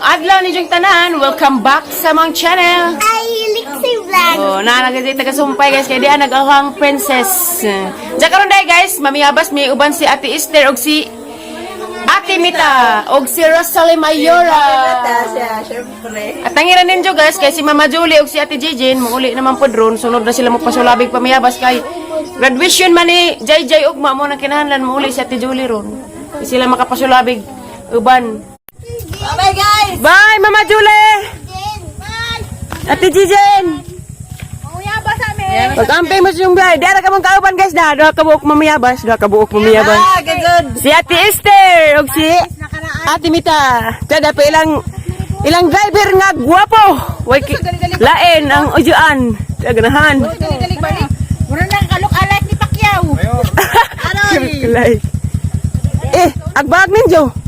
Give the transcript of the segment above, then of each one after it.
adlaw ni Jung tanan, welcome back sa mong channel. Ay, Lixie Vlog. Oh, nagagay taga-sumpay guys, kaya diyan nag-ahang princess. Diyan karon day guys, mamiyabas may uban si Ate Esther og si Ate Mita og si Rosalie Mayora. At tangiran ninyo guys, kay si Mama Julie og si Ate Jijin, muuli naman po drone, sunod na sila magpasulabig pamiyabas kay graduation man ni Jay ugma mo nang kinahanglan muuli si Ate Julie ron. Di sila makapasulabig uban. Bye guys. Bye Mama Julie. Bye. Ate Jijin. Mamuyabas amin. Pag-ampay mo yung biyahe. Dara ka mong kauban guys na. Doha ka buok mamiyabas. Good. Si Ate Esther. O si Ate Mita. Kada pa ilang driver nga guwapo. Lain ang ujuan. Ganahan. Mura na kalok-alat ni Pacquiao. Aroy. Agbag ninyo.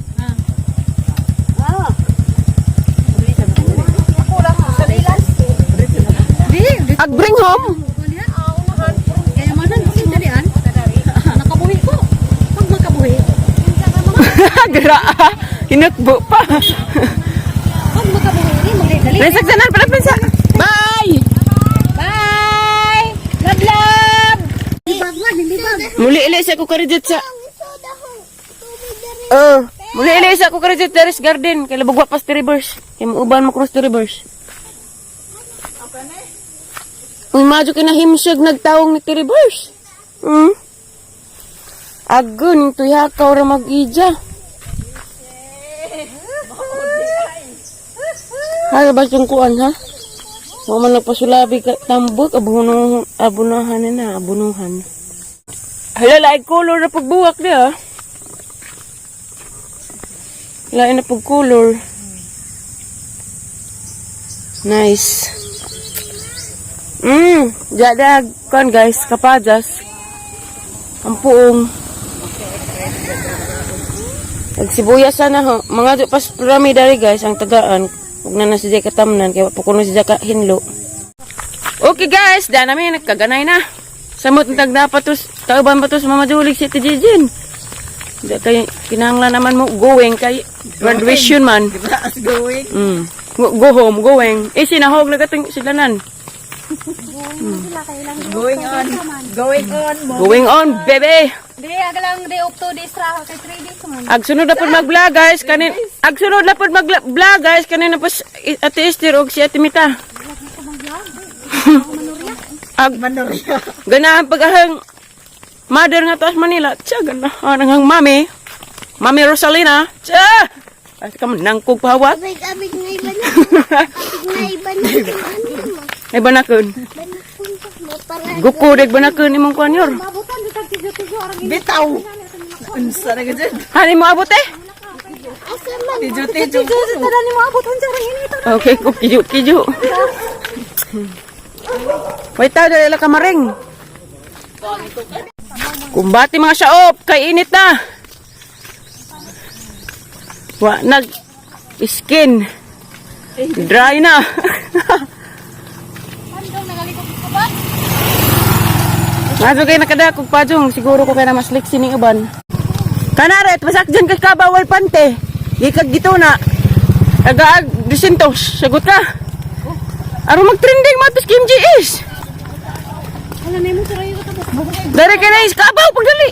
Agbring home. Kaya manan kasi dalian. Nakabuhi ko. Pag makabuhi. Gra. Hinakbo pa. Pag makabuhi, magdali. Nagsagsanan pala pinsa. Bye. Bye. Love. Libag nga, libag. Muli ilis ako karidit sa... Muli ilis ako karidit Terrace Garden. Kaya labagwa pa sa reverse. Kaya mauban mo cross to reverse. Uy, madyo kinahimsyag nagtawong ni reverse. Agun, tuyakaw ra mag-ija. Hala ba siyang kuan, ha? Huwag man nagpasulabi ka tambok, abunahan na, abunuhan. Hala, laing color na pagbuwak niya, ha? Lain na pag-color. Nice. Jadag kan guys, kapadas. Ang puong. Nagsibuyas sana ho. Mga pas rami dari guys, ang tagaan. Huwag na siya katamnan, kaya pukuno siya hinlo. Okay guys, dahil namin nagkaganay na. Samot ng tagdapatos, kauban patos Mama Julie si Tijijin. Hindi kay kinahanglan naman mo going kay graduation man. Going. Go home, going. Sinahog na kating silanan. Going on, baby. Di agalang day up to days traha kay 3 days man. Agsunod na pud mag-vlog guys kanin. Agsunod na pud mag-vlog guys kanin pa Ate Esther og si Ate Mita. Manorya. Ganahan pagahang mother nga taas Manila. Tsa ganahan ang mami. Mami Rosalina. Tsa. Ay ka man nangkog pahawat. Abig nga iba na. Ay banakon. Guko deg banakon imong kuan yor. Mabutan di tag tigo orang Bitaw. Unsa na gid? Hani mo abot eh? Tijo. Tadani mo abutan sarang ini to. Okay, ko kiju. Wait tayo dala kamaring. Kumbati mga shaop, kay init na. Wa nag skin. Dry na. Maso kay nakadakog pajong, siguro ko kay na mas liksi ning uban. Kanaret, masak dyan ka bawal pante. Gikag dito na. Agaag, disintos, sagot ka. Aro mag-trending matos Kim GS. Ala nemo sarayo ka tapos. Dari ka na iskabaw, pagdali.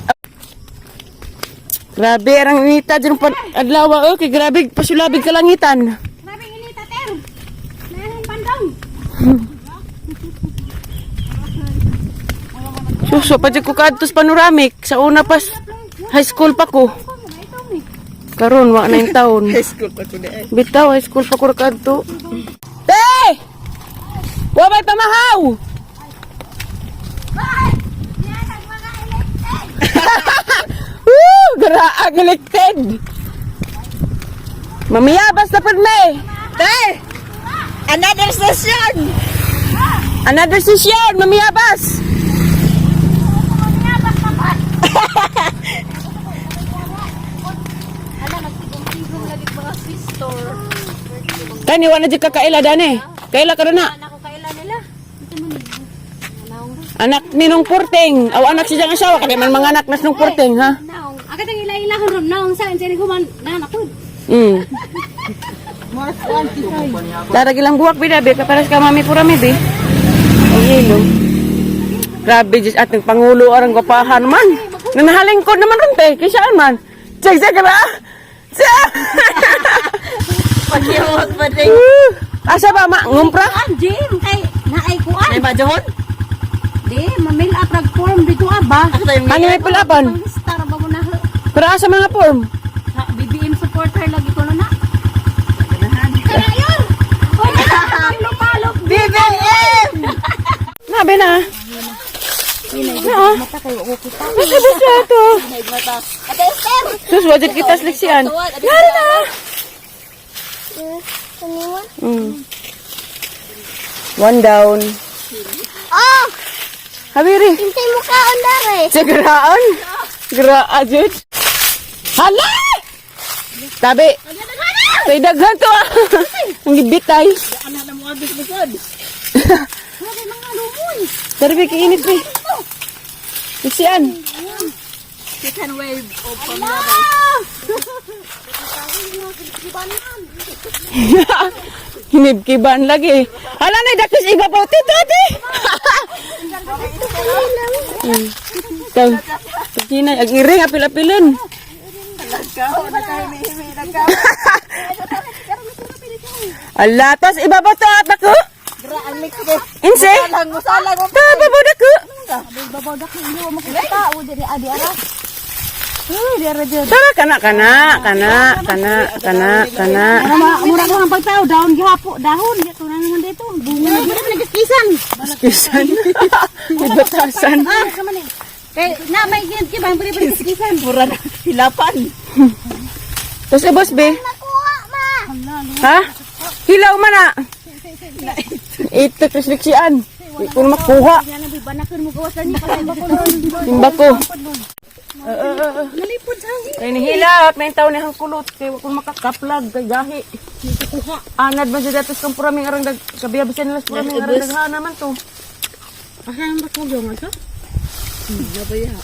Grabe, arang inita dyan pa adlawa. Okay, grabe, pasulabig kalangitan. Grabe inita ter. Nanan pandong. Suso, pa dyan ko kadtos panoramic. Sa una pas, high school pa ko. Karon, wa na yung taon. High school pa to di ay. Bitaw, high school pa ko kadto. Te! Wabay pamahaw! Woo! Garaag elected! Mamiyabas na pud me! Te! Another session. Another session! Mamiyabas! Kani wala di kakaila dani. Kaila ka na. Ako kaila nila. Anak ni nung Porteng. Aw anak siya ang asawa kani man mga anak nas nung Porteng ha. Naong. Agad ang ila-ila ron naong sa inyo ko man na ako. Darag ilang buwak bidabi kaparas ka mami pura mi be. Ay yelo. Grabe just at ng pangulo arang gapahan man. Nanahalingkod naman ron te, kisaan man. Check ra. Pagkiyot pa din. Asa ba ma ngumpra? Jim, kay naay kuan. Ay ba johon? Di, mamil aprag form dito ba? Ako tayo Ano may pulaban? Star ba mo na? Pero asa mga form? BBM supporter lagi ko na. Karayon! O na, lupalop. BBM! Nabe na. Oo. Mata kayo ko kita. Kasi basta ito. Mata. Ate Esther! Sus, wajud kita seleksian. Yari na. One down. Oh! Habiri. Hintay mo ka ondare. Segeraan. Geraa jud. Hala! Tabi. Kay daghan to ah. Ang gibitay. Anak na mo agis bukod. Grabe mga lumoy. Pero kiinit be. Isian. Second wave of Hinibkiban lagi. Hala na dakis iba pa tito ate. Taw. Pagkinay ag iring apil-apilin. Ala tas iba pa to at ako. Graan mix de. Inse. Musalang mo. Ta babod ako. Babaw dak ni mo makita o diri adi ara. Di ara jud. Tara kana. Mura ko ang pagtao daon gihapo dahon dito na naman dito. Bunga na dito nagiskisan. Kisan. Ibatasan. Sama ni. Kay na may kibang pili skisan. Mura na hilapan. Tapos boss be. Nakuha ma. Ha? Hilaw man na. Ito restriksian. Kung makuha. Yan ang bibanakan mo gawasan ni pala ba ko. Timba ko. Nalipod sa hangin. Kaya nihilak na yung taon niyang kulot. Kaya kung makakaplag, kay gahi. Anad man siya datos kang puraming arang kabiyabisan nila sa puraming arang daghana naman to. Asan ba ko yung ito? Nabaya.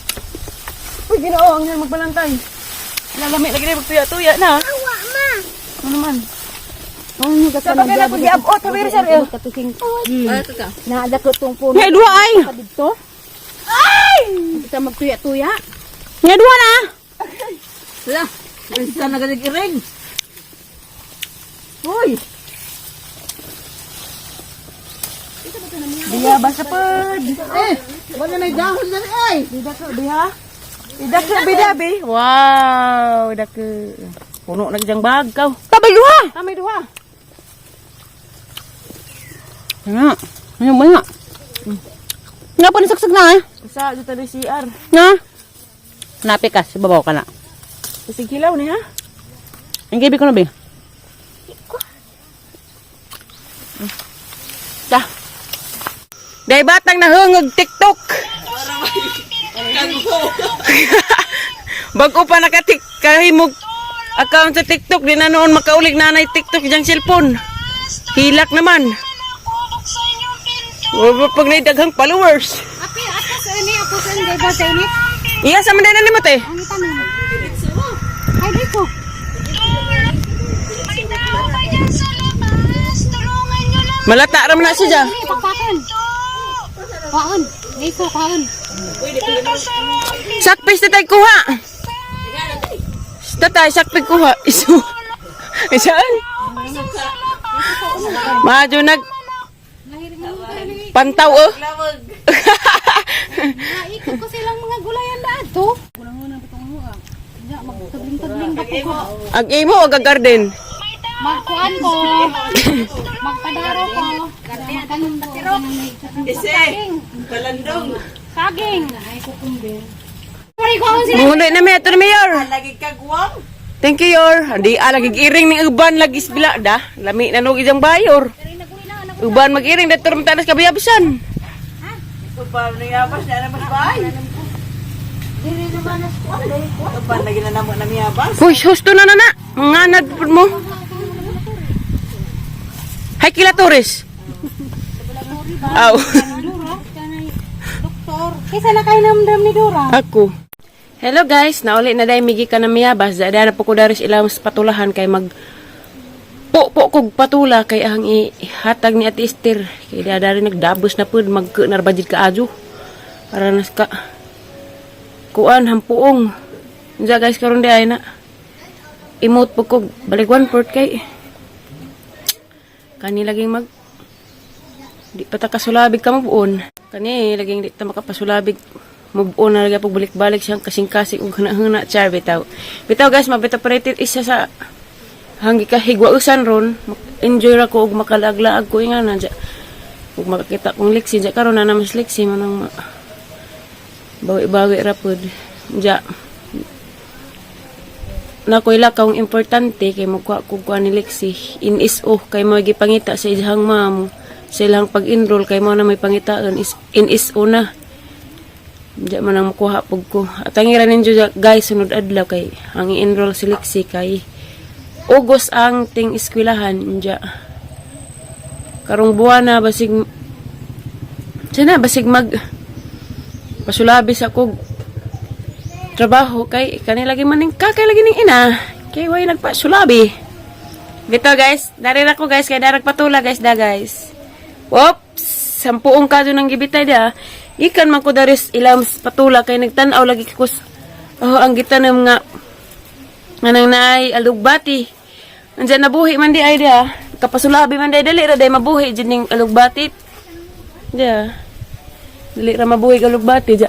Uy, ginoo, ang yan magbalantay. Lalami lagi na magtuya-tuya na. Awa ma. Ano naman? Ano ni ka Sa bagay na kung giabot, kabiri siya rin. katusing. Ito ka. Naada ko tong puno. Nga duha ay! Pa dito. Ay! Kita magtuya-tuya. Nga duha na! Sila. Isa na galing iring. Uy. Diya, basta pod. Wala may dahon na rin ay. Didako, diha. Didako, bidabi. Wow, dako. Puno na gyang bagaw. Tabay duha! Tamay duha. Nga. Ano ba nga? Nga pa nisaksak na eh. Sa dito na CR. Nga? Napi ka, sibabaw ka na. Kasi kilaw niya. Ang gabi ko na ba? Ta. Day batang nahungog TikTok. Bago pa nakatik kahimog account sa TikTok, di na noon makaulig nanay TikTok diyang cellphone. Hilak naman. Pag naidaghang followers. Api, atas ini ako sa hindi ba sa ini? Iya, sama din na ni Mate. Ang tanong. Ay, dito. Malata ram na siya. Ini, pakpakan. Kaon. Dito, kaon. Sakpis na tayo kuha. Tatay, sakpis kuha. Isu. Isaan? Medyo nag pantaw oh. Naikot ko silang mga gulayan daan to. Unang-unang bitong mo ah. Magtabling-tabling ba ko? Ag imo o garden. Magkuan ko. Magpadaro ko. Magkanon ko. Ise. Balandong. Saging. Ay, kukumbe. Pari ko ako sila. Munay na Ito na Mayor. Lagi kagwang. Thank you, Yor. Hindi alagig iring ni uban lagi bila da. Lami na nugi jang bayor. Uban mag-iring dito ram tanas kabiyabisan. Upar na yabas na naman bay. Diri naman as ko. Upar lagi na naman ng yabas. Push, husto na na. Manganad po mo. Hay kila Torres. Aw. Dura, kanay doktor. Kisa na kay namdam ni Dura. Ako. Hello guys, nauli na dahil migi ka na miyabas. Dada na po ko daris ilang patulahan kay po kog patula kay ang ihatag ni Ate Esther. Kay dari nagdabos na pud magka-narbadid ka adyo. Para nas ka kuan hampuong. Unsa guys karon di ay na. Imot po kog balik 1/4 kay kani laging mag di pa ta kasulabig ka mabuon. Kani laging di ta makapasulabig mabuon na lagi pag balik-balik siyang kasing-kasing ug huna-huna char bitaw. Bitaw guys, mabita pa isa sa hanggi ka higwausan ron. Enjoy ra ko ug makalaglaag ko ingana dya. Ug makakita kong liksi dya karon na mas liksi manang bawi-bawi ra pud. Dya na ko ila kaong importante kay magkuha ko ni liksi in iso kay mo gipangita sa iyang ma'am sa ilang pag-enroll kay mo na may pangitaan in iso na. Diyan man ang makuha pug ko. At ang ira ninyo guys, sunod adlaw kay ang i-enroll si Lexi kay August ang ting eskwelahan. Diyan. Karong buwan na basig mag pasulabi sa kog trabaho kay kanilagi maning kakay lagi ning ina. Kay way nagpasulabi. Dito guys, dari ra ko guys kay darag patula guys da guys. Oops, sampuong kaso ng gibitay da. Ikan man ko daris ilam patula kay nagtan-aw lagi ko ang gitanom nga nang naay alugbati. Andiyan nabuhi man di ay dia. Kapasulabi man di dali ra day mabuhi jining alugbati. Dia. Dali ra mabuhi alugbati dia.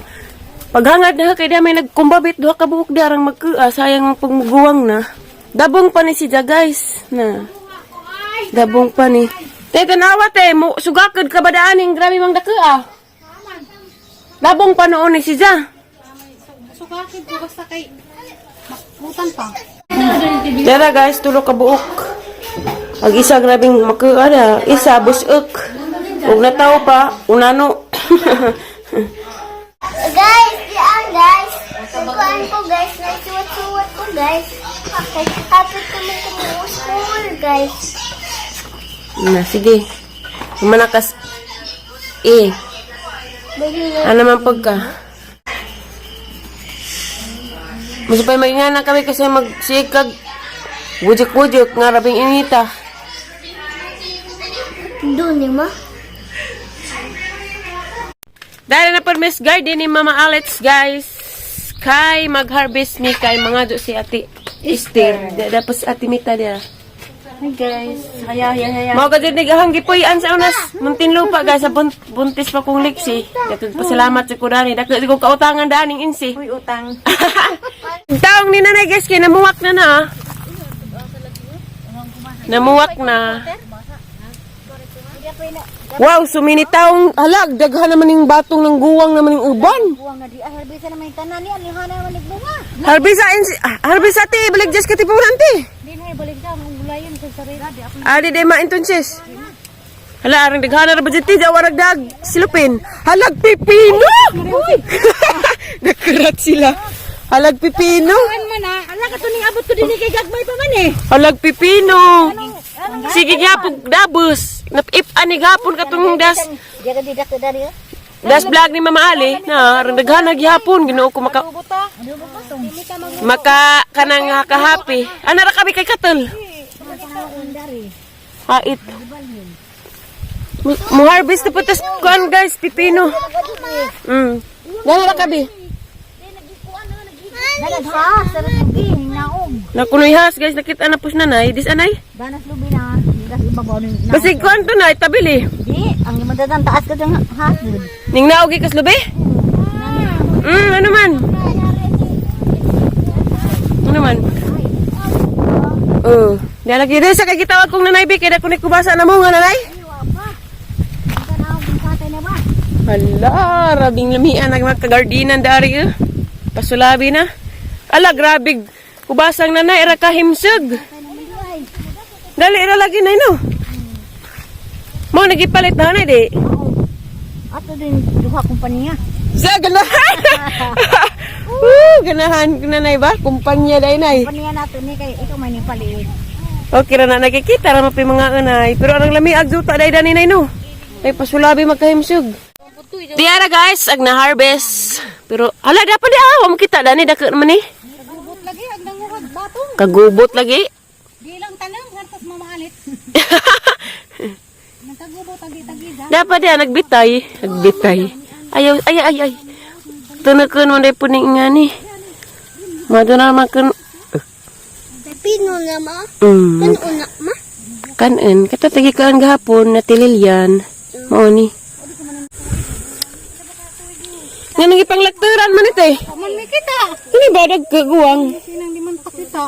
Paghangad na kay dia may nagkumbabit duha ka buok darang magkua sayang ang pagmuguwang na. Dabong pa ni si dia guys na. Dabong pa ni. Te tanawa te mo sugakad ka ba daaning grabe mang dakua. Dabong pa noon ni si Jah. Sukakid ko basta kay makutan pa. Dara guys, tulo ka buok. Ang isa grabing makuada, isa busuk. Ug nataw pa, unano. Guys, yan guys. Kuhaan ko guys, naisuwat-suwat ko guys. Okay, happy kami sa school guys. Na, sige. Manakas. Ano man pagka? Masupay magingana kami kasi magsikag. Wujik-wujik nga rabing inita. Doon ni ma. Dahil na po Miss Garden ni Mama Alex guys. Kay mag-harvest mi kay mga do si Ate Esther. Tapos Ate Mita dia. Hi guys. Haya. Mao ka din nagahang gipuy-an sa unas. Muntinlupa guys sa buntis pa kong liksi. Dagdag pasalamat sa kudani. Dagdag ko kautangan daning insi. Uy, utang. Taong ni nanay guys kay namuwak na na. Namuwak na. Wow, sumini taong halag daghan naman ning batong ng guwang naman ning uban. Buwang na di harbisa na may tanan ni alihan naman ni bunga. Harbisa ti balik just katipunan ti. Din hay balik daw ang gulayan sa sarili di ako. Adi day ma-entonces. Hala, arang daghana ra budget ti warag dag silupin. Halag pipino. Nagkurat sila. Halag pipino. Kan man na, ala ka to ning abot ko dinhi kay gagmay pa man eh. Halag pipino. Sige nga pug dabos. Napip ani gapon katong das. Jaga di dak dari. Das vlog ni Mama Ali na arang daghana gyapon Ginoo ko maka kanang kahapi. Ana ra kami kay Katel. Hait. Mo harvest na putas kuan guys, pipino. Dala ra kabi. Dalag ha, sarap lubi, naog. Nakunuyhas guys, nakita na pus nanay. Dis anay? Danas lubi na, gas ibabaw ning naog. Basig kuan to na tabili. Di, ang madadang taas ka dang hasud. Ning naogi kas lubi? Ano man? Ano man? Di lagi dai sa kay gitawag kong nanay bi kay dako ni kubasa na mo nga nanay. Hala, rabing lamian ang magkagardinan dari. Pasulabi na. Ala, grabe. Kubasang na ira kahimsug. Dali, ira lagi na no. Mo, nagipalit na na, di. Ato din, duha kumpanya. Sa, ganahan. Ganahan, nanay ba? Kumpanya day, nay. Kumpanya nato ni, kay ikaw may nipaliit. Okay, na nakikita, rama pa mga anay. Pero anong lami, agzuta day, dani, nay, no. Ay, pasulabi, magkahimsug. Diara guys, ag na-harvest. Pero, hala, dapat di ako makita, dani, dako naman eh. Kagubot lagi, ang nangurag batong. Kagubot lagi. Di lang tanang, hartas mamaalit. Nagtagubo, tagi-tagi. Dapat dia nagbitay. Nagbitay. Ayaw, ay. Tunakan mo na po nga ni. Mado na naman kan... Pino na ma. Mm. Una ma. Kanan. Katatagi kaan gahapon na tililyan. Mao ni. Nga nang ipanglakturan man ito eh. Man may kita. Ini ba nagkaguwang? Sinang di man pakita.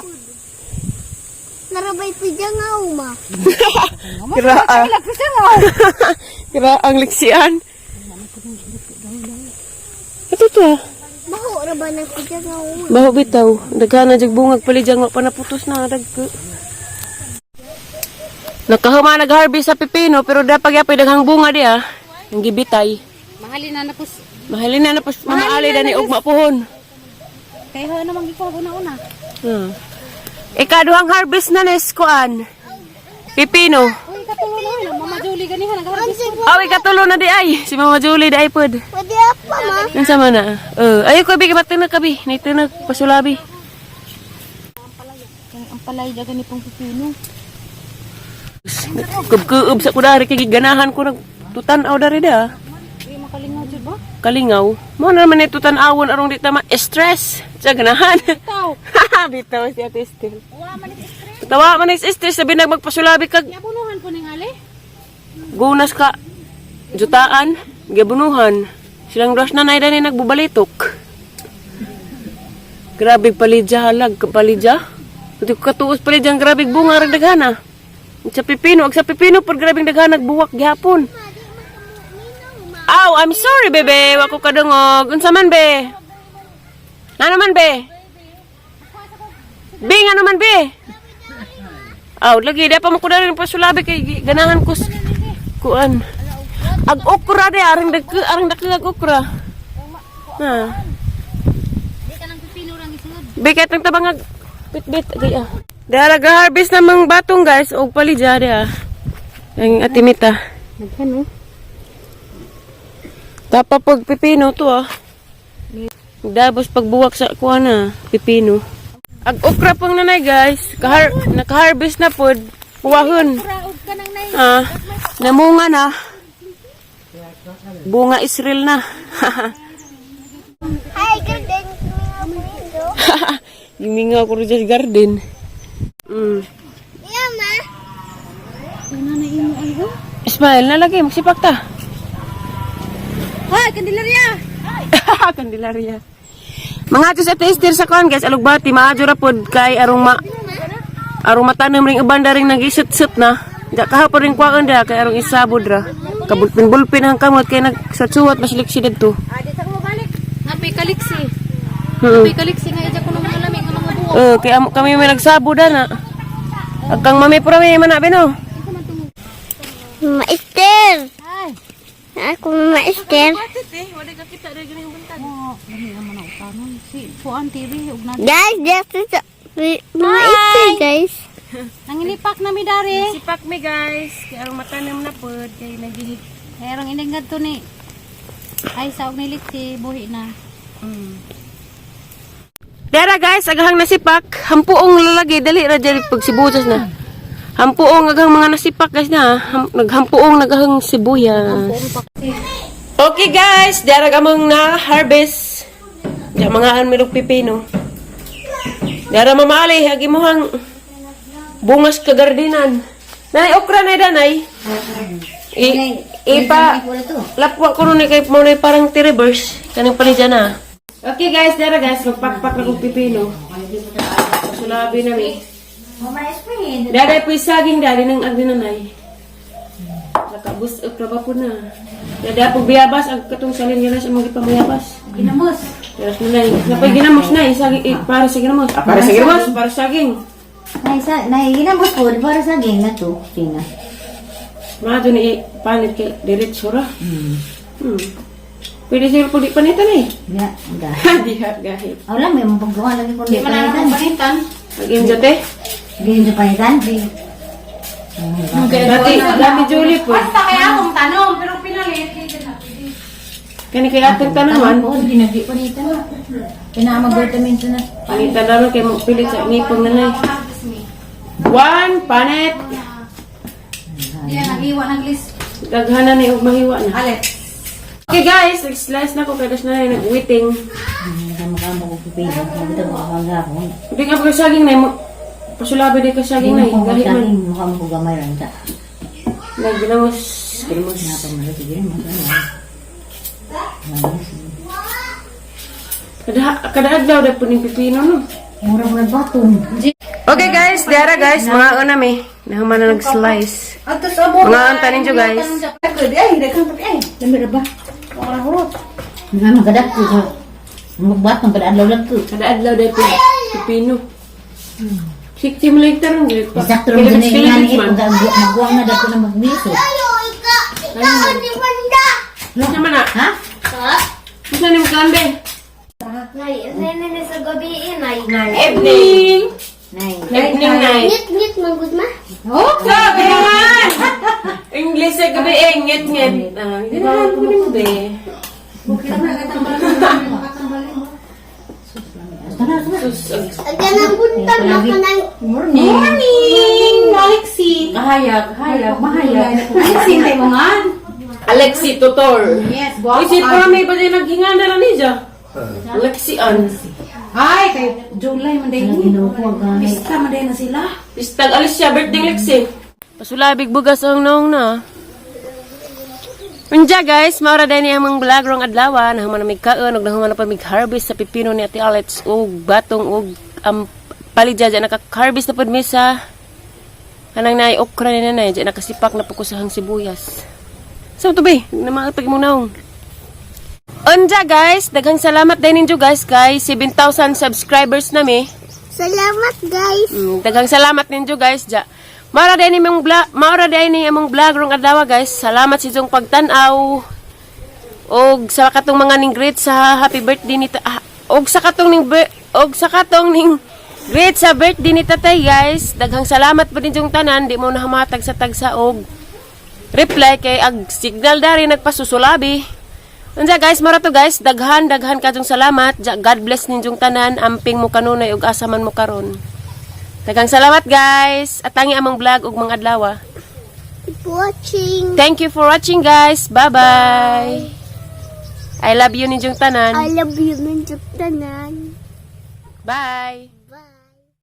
Narabay pidya nga uma. Kiraa. Kiraang liksian. Ito to ah. Baho ra ba ng pidya nga uma? Baho bitaw. Daghana jag bungag palijang wa pa naputos na dagko. Nakahuma nag-harvest sa pipino pero dapat yapay daghang bunga dia. Ang gibitay. Mahalin na napos. Mahalin na pas mamaali dani ugma pohon. Kaya ho naman gikuha una-una. Ikaduhang harvest na kuan. Pipino. Uy, katulo na yun. Mama Julie ganihan. Nag-harvest ko. Awi katulo na di ay. Si Mama Julie di ay pod. Pwede apa ma? Yan sama na. Ayo ko bigi batinag kabi. Naitinag pasulabi. Ang palay dyan ganitong pipino. Kub-kub sa kudari kay ganahan ko nagtutanaw dari da. Uy, makalingaw dyan ba? Kalingaw. Mo na naman ito tanawon arong di tama stress. Sa ganahan. Tao. Bitaw si Ate Estel. Tawa man is stress sabi magpasulabi kag Yabunuhan po ning ali. gunas ka jutaan gabunuhan. Silang dos na dani nagbubalitok. Grabe palidya halag kapalidya. Kuti ko katuos palidya grabe bunga rag daghana. Sa pipino, ag sa pipino pud grabe daghana nagbuwak gihapon. Aw, I'm sorry bebe, wa ko kadungog. Unsa man be? Ano man be? Bing ano man be? Aw, lagi di pa mo ko na rin pasulabi kay ganahan ko kuan. Ag okra de arang dagke ag okra. Ha. Di ka ng pipino lang isunod. Bigat ng tabang ag bit gaya. Dara ga-harvest namang batong guys og palidya dia. Ang atimita. Nagkano? Tapa pag pipino to ah. Dabos pagbuwak sa kuan na pipino. Ag okra pang nanay guys. Naka-harvest na pod. Puwahon. Raog ka nang nay. Namunga na. Bunga Israel na. Hi, garden. Giminga ko rin sa garden. Yeah, ma. Nanay imo ay ho. Ismael, nalagay. Magsipak ta. Hoy, Candelaria. Candelaria. Mga ato sa taster sa kuan guys. Alugbati. Maadyo ra pod kay arong matanem ring uban ring nagisut-sut na. Da kahapon ring kuan da kay arong isabod ra. Kabulpin-bulpin ang kamot kay nagsatsuwat masliksi dito. Di sa ko balik. Napi kaliksi. Napi kaliksi nga ija ko nang malamig nga mga buo. Kaya kami may nagsabod na. Agkang mami pura may manabi no. Mama Esther. Ay. Ako Mama Esther. Oh, dali naman ang tanong. Si Puan TV ug na. Guys, that's Mama Esther, guys. Nangilipak na mi dari. Sipak mi guys. Kaya arong matanem na pod kay nagihit. Herong iningad to ni. Ay saog ni litsi buhi na. Dara guys, agahang nasipak. Hampuong lalagi dali ra diri pag sibuyas na. Hampuong agahang mga nasipak guys na. Naghampuong nagahang sibuyas. Okay guys, dara gamang na harvest. Ya mga anmirog pipino. Dara mamali agi mo hang bungas kagardinan. Nanay okra na danay. Ipa lapwa ko ni kay mo na parang ti-reverse kanang palidya na. Okay guys, dara guys, magpakpak na kong pipino. Sulabi na mi. Dada po saging dali ng agdinanay. Nakabus okra ba po na. Dada po biyabas ag katong salin nila sa mga pamayabas. Ginamos. Yes, nanay. Napay ginamos na saging para sa ginamos. Para sa ginamos, para sa saging. Ginamos po, para sa game na to. Tina. Mga doon panit kay diretso ra. Pwede siya po di panitan eh. Ya, Dihat gahit. wala, may mapagawa lagi kung di Di man na panitan. panitan. Mag-injote. Di sa panitan, di. Dati Julie po. Basta kaya akong tanong pero pinalit. Kani kay atong tanaman. Oo, ginagi panitan na. Pinamag-vitamin na. Panitan naman kay magpilit sa nipong nanay. 1 panit. Yan, nag-iwan ng list. Daghana ni og mahiwa na. Ale. Okay guys, nag-slice na ko kada na nag-waiting. Kamukha ko pipino. Maganda mo ang gapon. Hindi ka pag saging na mo. Pasulabi di ka saging na. Gahi man. Mukha mo ko gamay lang ta. Nagginamos. Ginamos. Napa mo lagi din mo. Kada adlaw da po ni pipino no. Mura mo nagbatong. Okay guys, diara guys, mga una mi. Nahuman na nag-slice. Mga anta ninyo guys. Nga magadak ko sa magbatong kada adlaw lang ko. Kada adlaw da po pipino. Sikti mo lang tarong gilid pa. Exacto rin din nga ni ito. Magbuwang na dito na magmiso. Ikaw, di banda. Ano naman na? Ha? Isa ni magkande. Nay, nene sa gabi inay. Evening. Nay. Evening night. Ngit magud ma. Sabi naman! English sa gabi eh, ngit-ngit. Hindi na ako gabi. Agad ang buntag mo ka nang Morning! Alexi! Kahayag, mahayag. Alexi, tayo mo nga. Alexi Tutor. Yes, Isip ko may ba din naghinga na lang niya? Alexi Ann. Ay, kay July man din. Ginukuha ka. Pista man din na sila. Pistag alis siya, birthday Lexi. Pasulabig bugas ang naong na. Unja guys, maura din niya amang vlog rong adlaw. Nahuman na may kaon, og nahuman na pa may harvest sa pipino ni Ate Alex. Og batong, og palidya dyan naka-harvest na po misa. Kanang na okra ni nanay, dyan nakasipak na pukusahang sibuyas. So, ito ba? Namakapag mo naong. Unja guys, daghang salamat din ninyo guys kay 7,000 subscribers nami. Salamat guys. Daghang salamat ninyo guys. Maura din ni among vlog rong adlaw guys. Salamat sa inyong pagtan-aw. Og sa katong mga ning greet sa happy birthday ni og sa katong ning greet sa birthday ni tatay guys. Daghang salamat po ninyong tanan, di mo nahamatag sa tagsa og reply kay ag signal dari nagpasusulabi. Unsa guys, mara to guys, daghan kadtong salamat. God bless ninyong tanan, amping mo kanunay ug asa man mo karon. Daghang salamat guys. At tangi among vlog ug mga adlaw. Keep watching. Thank you for watching guys. Bye-bye. I love you ninyong tanan. I love you, Minjok Tanan. Bye.